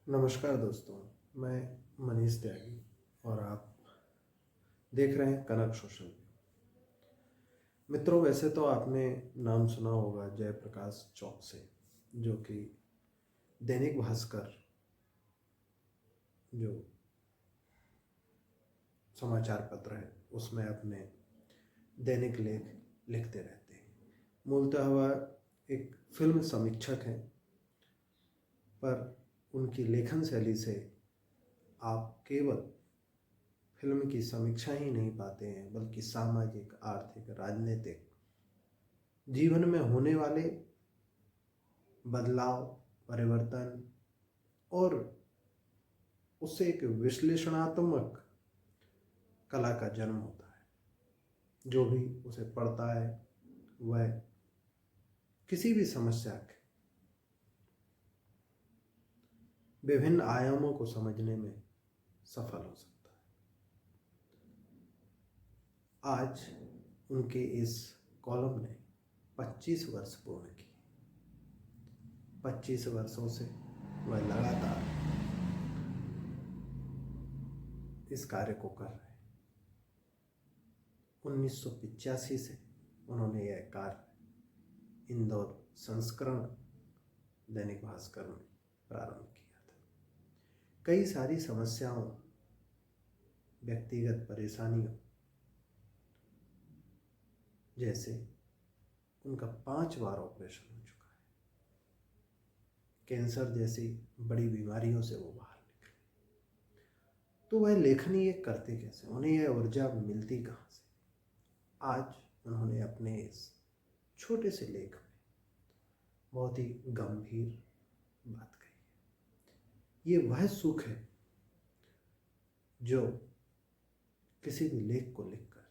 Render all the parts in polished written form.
नमस्कार दोस्तों, मैं मनीष त्यागी और आप देख रहे हैं कनक सोशल व्यू। मित्रों, वैसे तो आपने नाम सुना होगा जयप्रकाश चौक से, जो कि दैनिक भास्कर जो समाचार पत्र है उसमें अपने दैनिक लेख लिखते रहते हैं। मूलतः वह एक फिल्म समीक्षक हैं, पर उनकी लेखन शैली से आप केवल फिल्म की समीक्षा ही नहीं पाते हैं, बल्कि सामाजिक, आर्थिक, राजनीतिक जीवन में होने वाले बदलाव, परिवर्तन और उससे एक विश्लेषणात्मक कला का जन्म होता है। जो भी उसे पढ़ता है वह किसी भी समस्या के विभिन्न आयामों को समझने में सफल हो सकता है। आज उनके इस कॉलम ने 25 वर्ष पूर्ण किए। 25 वर्षों से वह लगातार इस कार्य को कर रहे हैं। 1985 से उन्होंने यह कार्य इंदौर संस्करण दैनिक भास्कर में प्रारंभ किया था। कई सारी समस्याओं, व्यक्तिगत परेशानियों, जैसे उनका 5 बार ऑपरेशन हो चुका है, कैंसर जैसी बड़ी बीमारियों से वो बाहर निकले, तो वह लेखनी ये करते कैसे, उन्हें यह ऊर्जा मिलती कहाँ से? आज उन्होंने अपने इस छोटे से लेख में बहुत ही गंभीर बात कही है। ये वह सुख है जो किसी भी लेख को लिखकर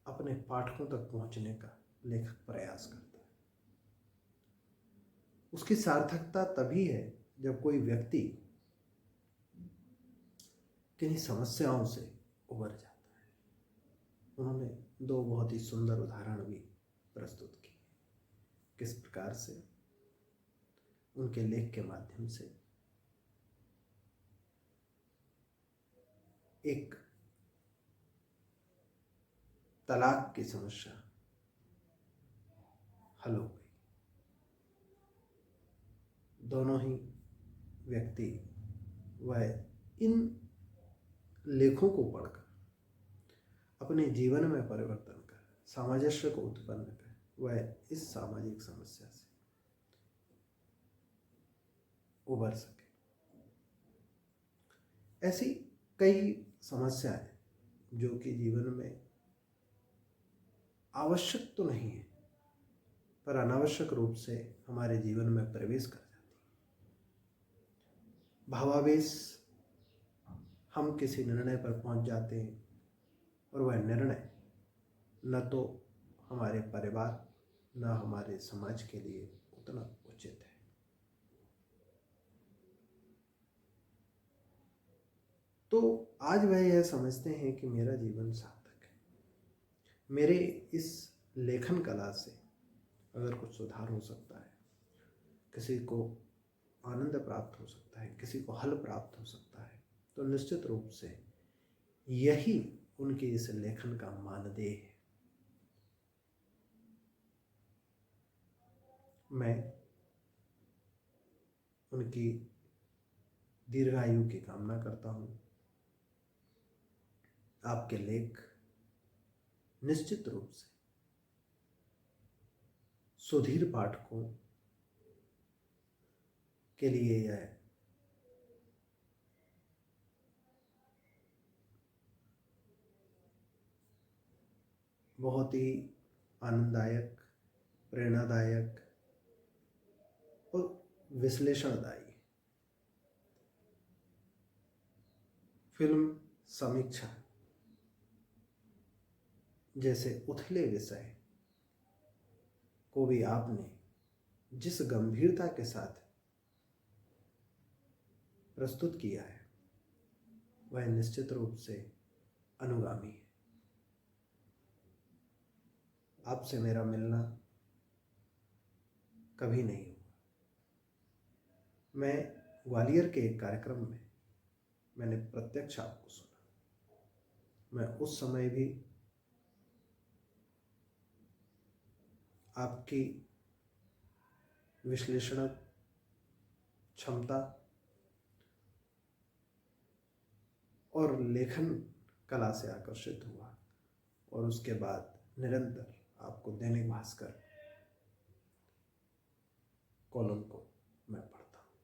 अपने पाठकों तक पहुंचने का लेखक प्रयास करता है। उसकी सार्थकता तभी है जब कोई व्यक्ति किन्हीं समस्याओं से उबर जाता है। उन्होंने 2 बहुत ही सुंदर उदाहरण भी प्रस्तुत किए, किस प्रकार से उनके लेख के माध्यम से एक तलाक की समस्या हल हो गई। दोनों ही व्यक्ति वह इन लेखों को पढ़कर अपने जीवन में परिवर्तन कर, सामंजस्य को उत्पन्न कर, वह इस सामाजिक समस्या से उबर सके। ऐसी कई समस्याएं जो कि जीवन में आवश्यक तो नहीं है, पर अनावश्यक रूप से हमारे जीवन में प्रवेश कर जाती है। भावावेश, हम किसी निर्णय पर पहुंच जाते हैं और वह निर्णय न तो हमारे परिवार, न हमारे समाज के लिए उतना उचित है। तो आज वह यह समझते हैं कि मेरा जीवन सार्थक है, मेरे इस लेखन कला से अगर कुछ सुधार हो सकता है, किसी को आनंद प्राप्त हो सकता है, किसी को हल प्राप्त हो सकता है, तो निश्चित रूप से यही उनके इस लेखन का मानदेय है। मैं उनकी दीर्घायु की कामना करता हूँ। आपके लेख निश्चित रूप से सुधीर पाठकों के लिए यह बहुत ही आनंददायक, प्रेरणादायक और विश्लेषणदायी फिल्म समीक्षा जैसे उथले विषय को भी आपने जिस गंभीरता के साथ प्रस्तुत किया है, वह निश्चित रूप से अनुगामी है। आपसे मेरा मिलना कभी नहीं हुआ। मैं ग्वालियर के एक कार्यक्रम में मैंने प्रत्यक्ष आपको सुना। मैं उस समय भी आपकी विश्लेषण क्षमता और लेखन कला से आकर्षित हुआ और उसके बाद निरंतर आपको दैनिक भास्कर कॉलम को मैं पढ़ता हूँ।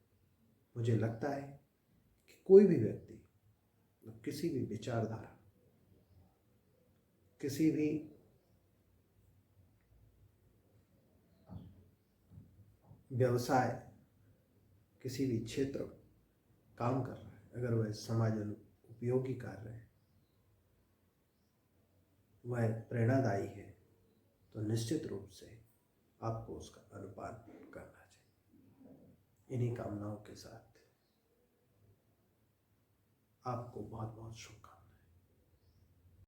मुझे लगता है कि कोई भी व्यक्ति किसी भी विचारधारा, किसी भी व्यवसाय, किसी भी क्षेत्र में काम कर रहा है, अगर वह समाज उपयोगी कार्य है, वह प्रेरणादायी है, तो निश्चित रूप से आपको उसका अनुपान करना चाहिए। इन्हीं कामनाओं के साथ आपको बहुत बहुत शुभकामनाएं।